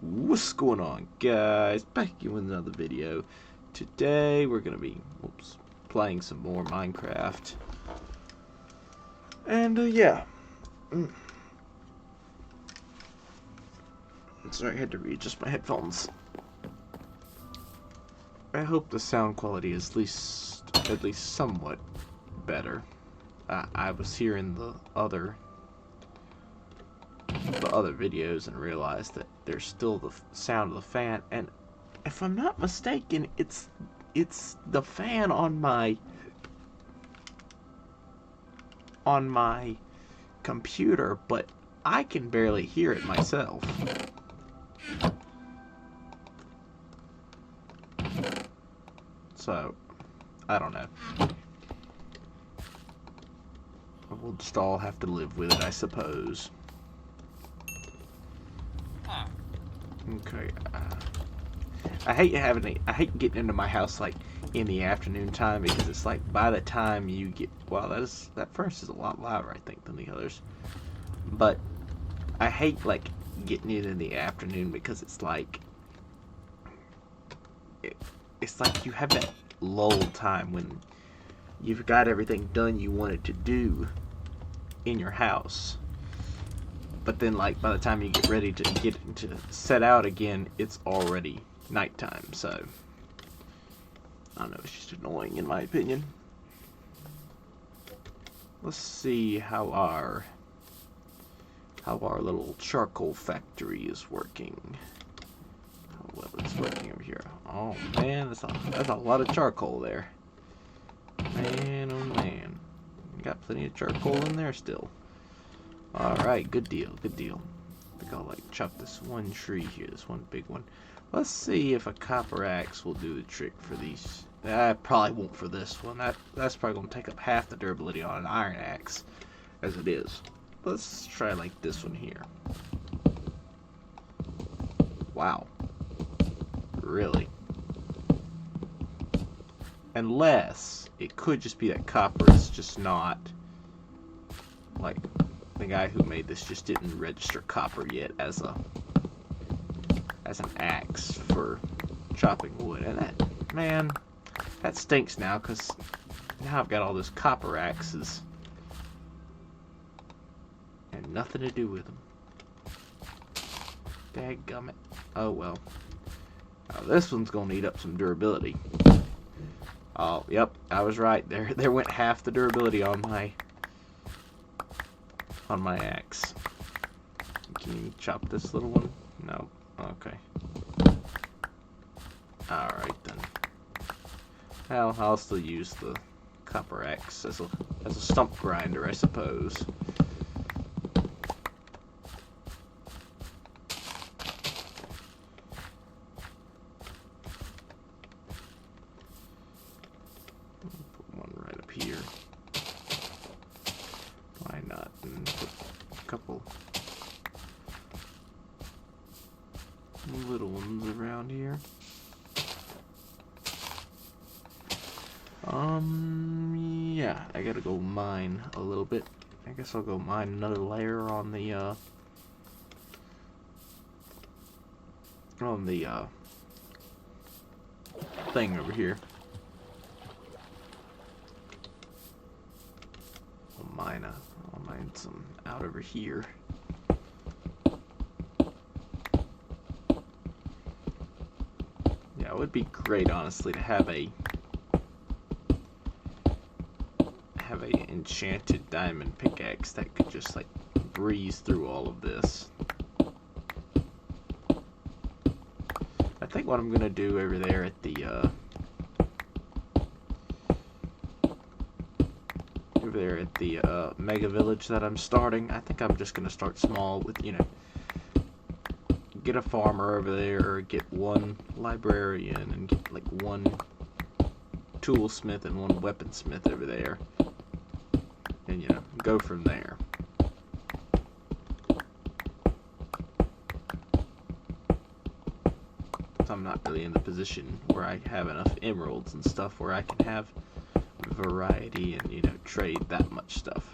What's going on, guys? Back again with another video. Today we're gonna be playing some more Minecraft. And yeah. Sorry, I had to readjust my headphones. I hope the sound quality is at least somewhat better. I was hearing the other videos and realized that there's still the sound of the fan, and if I'm not mistaken, it's the fan on my computer, but I can barely hear it myself. So I don't know. We'll just all have to live with it, I suppose. Okay. I hate getting into my house like in the afternoon time, because it's like by the time you get, well, that furnace is a lot louder, I think, than the others. But I hate like getting it in the afternoon, because it's like you have that lull time when you've got everything done you wanted to do in your house. But then, like, by the time you get ready to set out again, it's already nighttime. So I don't know, it's just annoying in my opinion. Let's see how our little charcoal factory is working. How well it's working over here. Oh man, that's a lot of charcoal there. Man, oh man, got plenty of charcoal in there still. Alright, good deal, good deal. I think I'll like chop this one tree here, this one big one. Let's see if a copper axe will do the trick for these. I probably won't for this one. That's probably going to take up half the durability on an iron axe, as it is. Let's try like this one here. Wow. Really? Unless it could just be that copper is just not, like, the guy who made this just didn't register copper yet as an axe for chopping wood. And that stinks now, because now I've got all those copper axes and nothing to do with them. Dadgummit. Oh well. Now this one's gonna eat up some durability. Oh, yep, I was right. There went half the durability on my axe. Can you chop this little one? No. Okay. Alright then. Well, I'll still use the copper axe as a stump grinder, I suppose. Put one right up here. Why not? And put a couple little ones around here. Yeah, I gotta go mine a little bit. I guess I'll go mine another layer on the thing over here. I'll mine some out over here. Yeah, it would be great, honestly, to have a enchanted diamond pickaxe that could just like breeze through all of this. I think what I'm gonna do over there at the mega village that I'm starting, I think I'm just gonna start small with, get a farmer over there, or get one librarian, and get like one toolsmith and one weaponsmith over there, and go from there. I'm not really in the position where I have enough emeralds and stuff where I can have variety and trade that much stuff.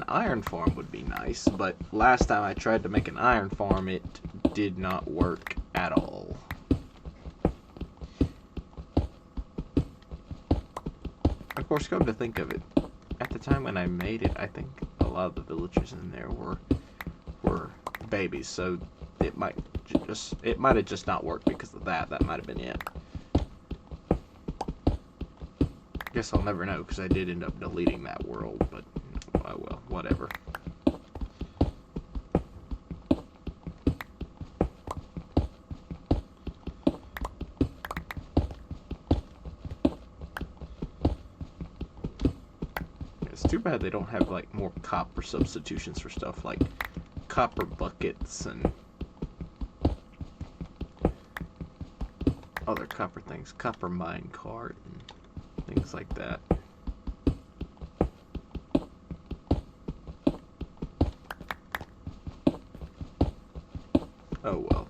iron farm would be nice, but last time I tried to make an iron farm, it did not work at all. Of course, come to think of it, at the time when I made it, I think a lot of the villagers in there were babies, so it might have just not worked because of that. That might have been it. Guess I'll never know because I did end up deleting that world, but oh well, whatever. It's too bad they don't have like more copper substitutions for stuff like copper buckets and other copper things, copper mine cart and things like that. Oh well.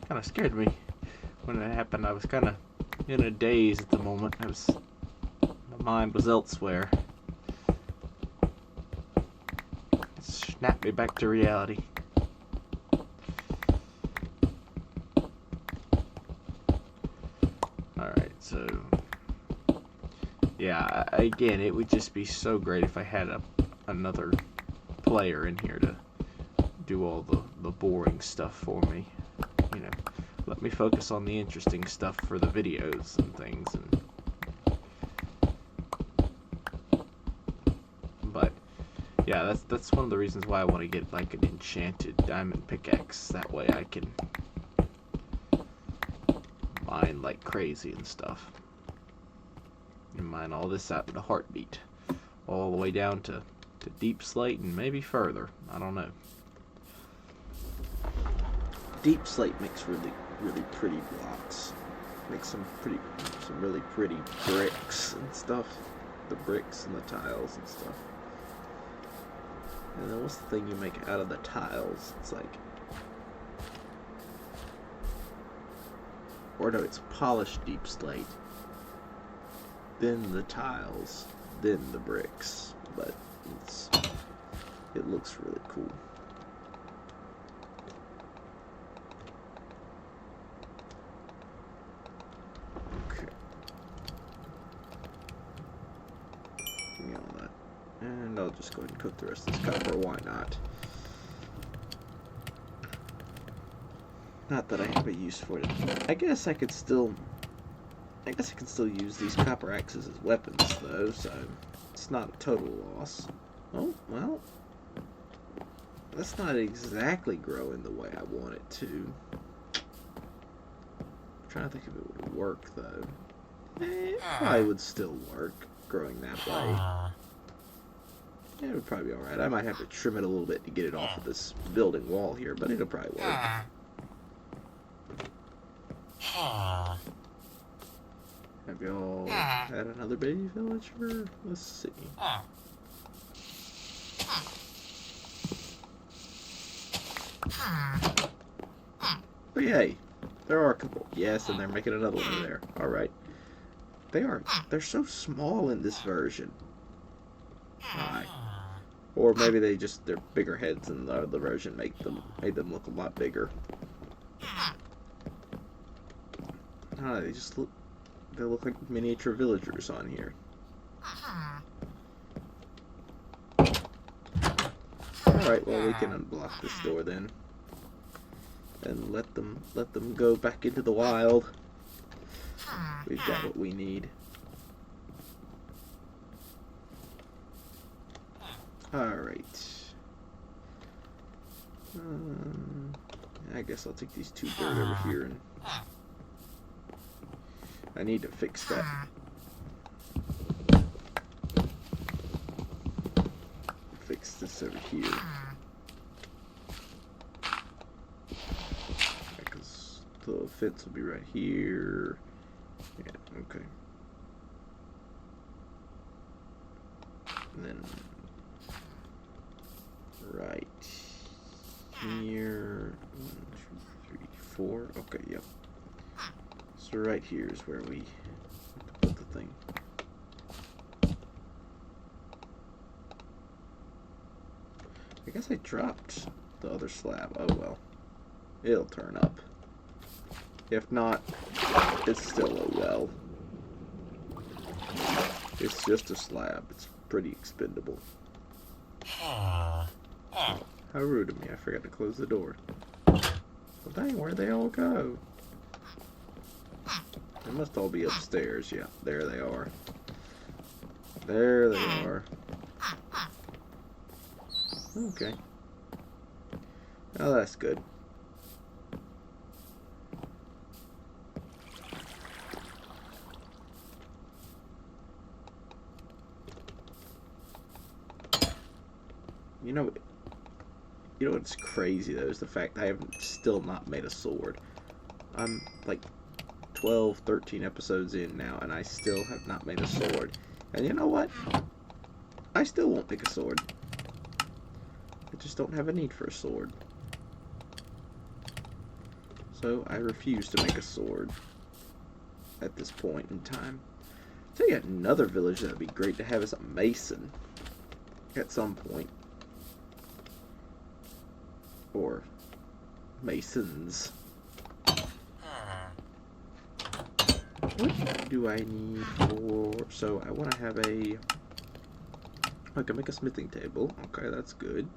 Kind of scared me when it happened. I was kind of in a daze at the moment. My mind was elsewhere. It snapped me back to reality. Alright, so yeah, again, it would just be so great if I had another player in here to do all the boring stuff for me. You know, let me focus on the interesting stuff for the videos and things. But yeah, that's one of the reasons why I want to get like an enchanted diamond pickaxe. That way I can mine like crazy and stuff. And mine all this out in a heartbeat, all the way down to deep slate and maybe further. I don't know. Deep slate makes really pretty blocks. Makes some really pretty bricks and stuff. The bricks and the tiles and stuff. And then what's the thing you make out of the tiles? It's like, or no, it's polished deep slate. Then the tiles, then the bricks. But it looks really cool. And I'll just go ahead and cook the rest of this copper. Why not? Not that I have a use for it. I guess I can still use these copper axes as weapons, though, so it's not a total loss. Oh, well, that's not exactly growing the way I want it to. I'm trying to think if it would work, though. It probably would still work, growing that way. Yeah, it would probably be alright. I might have to trim it a little bit to get it off of this building wall here, but it'll probably work. Have y'all had another baby villager? Let's see. But yay, there are a couple. Yes, and they're making another one there. Alright. They're so small in this version. Hi. Or maybe they're bigger heads and the version made them look a lot bigger. They look like miniature villagers on here. Alright, well we can unblock this door then. And let them go back into the wild. We've got what we need. Alright. I guess I'll take these 2 dirt over here and I need to fix that. Fix this over here. Because the fence will be right here. Yeah, okay. And then right here, 1, 2, 3, 4. Okay, yep. So right here is where we put the thing. I guess I dropped the other slab. Oh well. It'll turn up. If not, it's still a well. It's just a slab. It's pretty expendable. Oh, how rude of me. I forgot to close the door. Well, dang, where'd they all go? They must all be upstairs. Yeah, there they are. There they are. Okay. Oh, that's good. You know what's crazy though is the fact I have still not made a sword. I'm like 12, 13 episodes in now, and I still have not made a sword. And you know what? I still won't make a sword. I just don't have a need for a sword. So I refuse to make a sword at this point in time. Tell you another village that'd be great to have is a mason at some point. Or masons. What do I need for... So I want to have a... I can make a smithing table. Okay, that's good.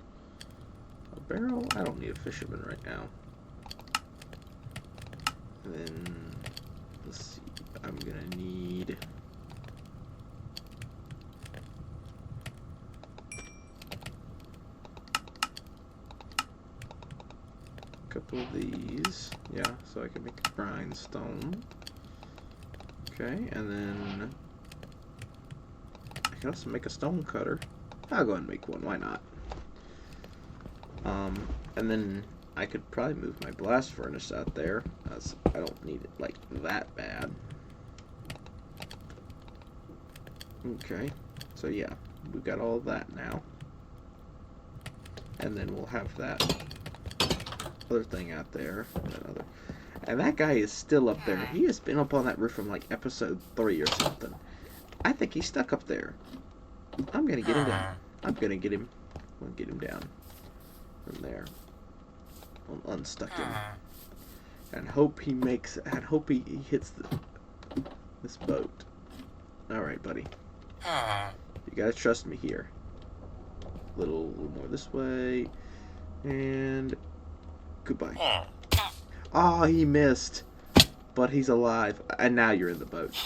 A barrel? I don't need a fisherman right now. And then... Let's see. I'm gonna need... a couple of these. Yeah, so I can make a grindstone. Okay, and then... I can also make a stone cutter. I'll go ahead and make one, why not? And then I could probably move my blast furnace out there, as I don't need it like that bad. Okay, so yeah, we've got all of that now. And then we'll have that other thing out there. And that guy is still up there. He has been up on that roof from like episode 3 or something. I think he's stuck up there. I'm gonna get him down. I'm gonna get him down from there. I'll unstuck him and hope he makes. And hope he hits this boat. All right, buddy. You gotta trust me here. A little more this way, and goodbye. Oh, he missed, but he's alive, and now you're in the boat.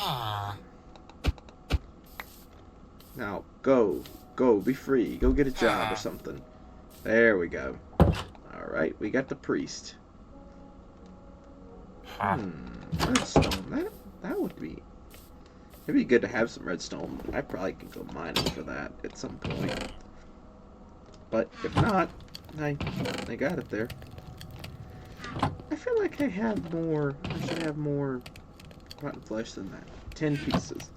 Now, go, be free, go get a job or something. There we go. Alright, we got the priest. Redstone, that would be... It'd be good to have some redstone. I probably could go mining for that at some point. But if not, I got it there. I feel like I should have more rotten flesh than that. 10 pieces.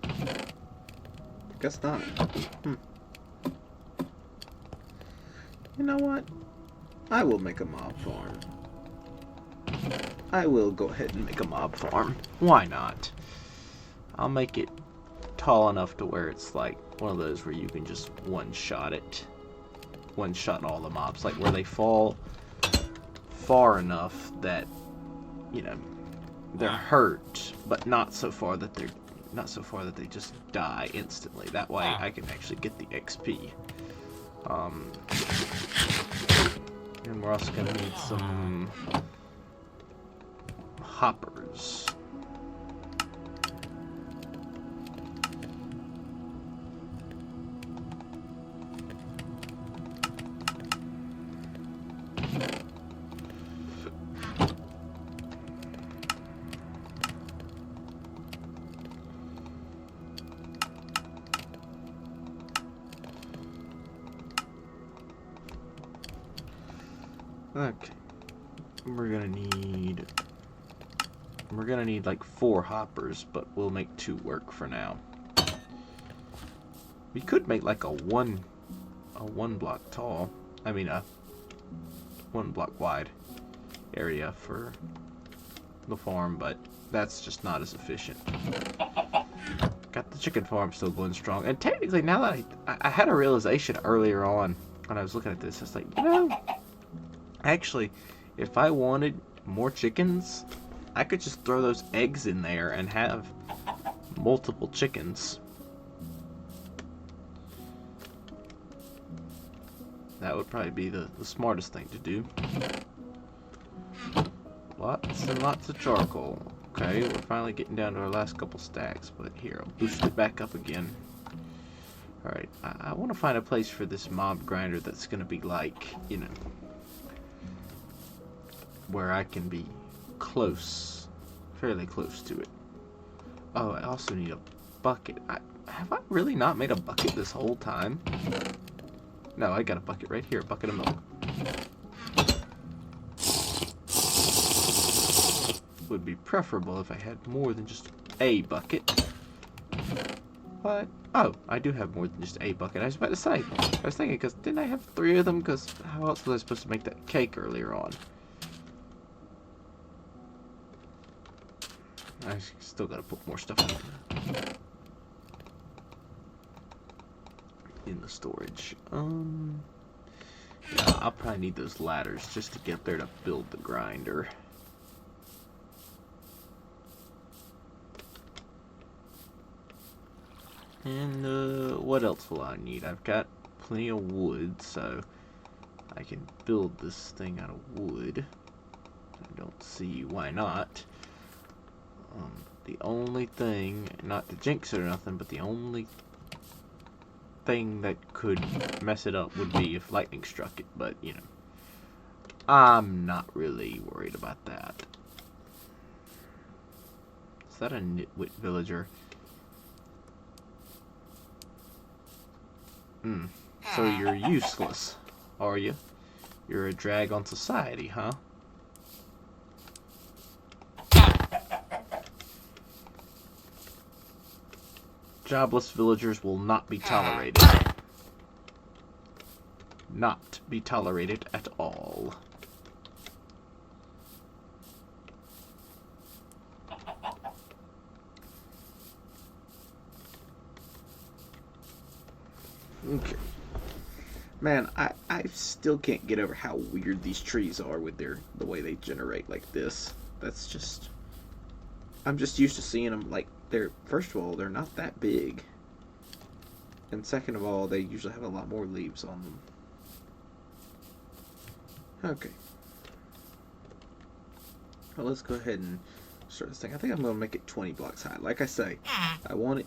Guess not. You know what? I will make a mob farm. I will go ahead and make a mob farm. Why not? I'll make it tall enough to where it's like one of those where you can just one-shot it. One-shot all the mobs. Like where they fall far enough that, you know, they're hurt, but not so far that they just die instantly. That way I can actually get the XP. And we're also gonna need some hoppers. Okay, we're gonna need We're gonna need like 4 hoppers, but we'll make 2 work for now. We could make like a one block tall. I mean a 1 block wide area for the farm, but that's just not as efficient. Got the chicken farm still going strong. And technically, now that I had a realization earlier on when I was looking at this, it's like, you know, actually, if I wanted more chickens, I could just throw those eggs in there and have multiple chickens. That would probably be the smartest thing to do. Lots and lots of charcoal. Okay, we're finally getting down to our last couple stacks, but here, I'll boost it back up again. Alright, I want to find a place for this mob grinder that's going to be like, you know, where I can be close, fairly close to it. Oh, I also need a bucket. Have I really not made a bucket this whole time? No, I got a bucket right here, a bucket of milk. Would be preferable if I had more than just a bucket. But, oh, I do have more than just a bucket. I was about to say, I was thinking, because didn't I have 3 of them? Because how else was I supposed to make that cake earlier on? I still gotta put more stuff in the storage. Yeah, I'll probably need those ladders just to get there to build the grinder. And what else will I need? I've got plenty of wood, so I can build this thing out of wood. I don't see why not. The only thing, not to jinx it or nothing, but the only thing that could mess it up would be if lightning struck it, but, you know, I'm not really worried about that. Is that a nitwit villager? So you're useless, are you? You're a drag on society, huh? Jobless villagers will not be tolerated. Not be tolerated at all. Okay. Man, I still can't get over how weird these trees are with the way they generate like this. That's just... I'm just used to seeing them like first of all, they're not that big. And second of all, they usually have a lot more leaves on them. Okay. Well, let's go ahead and start this thing. I think I'm going to make it 20 blocks high. Like I say, I want it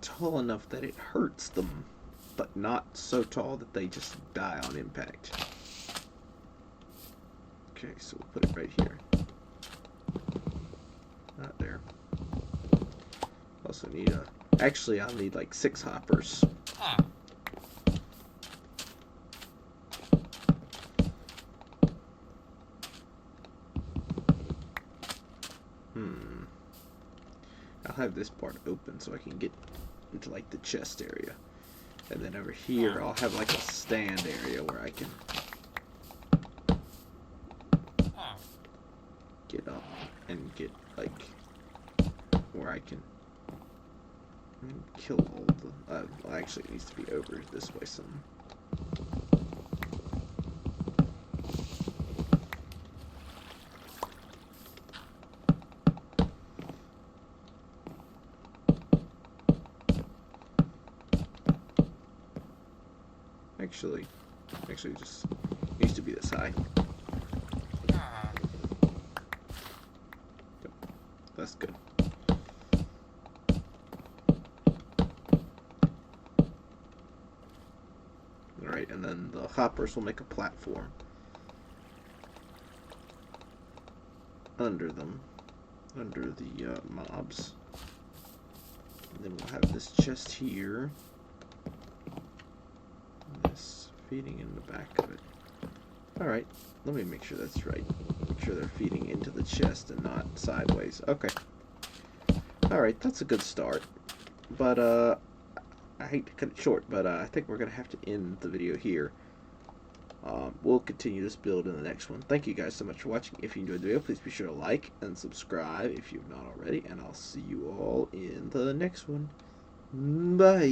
tall enough that it hurts them, but not so tall that they just die on impact. Okay, so we'll put it right here. Not there. Also need actually I'll need like 6 hoppers. I'll have this part open so I can get into like the chest area. And then over here I'll have like a stand area where I can get up and get like where I can kill all the well, actually it needs to be over this way some. Actually just needs to be this high. Yep, that's good. Alright, and then the hoppers will make a platform under them, under the mobs. And then we'll have this chest here. This feeding in the back of it. Alright, let me make sure that's right. make sure they're feeding into the chest and not sideways. Okay. Alright, that's a good start. But, I hate to cut it short, but I think we're going to have to end the video here. We'll continue this build in the next one. Thank you guys so much for watching. If you enjoyed the video, please be sure to like and subscribe if you've not already. And I'll see you all in the next one. Bye.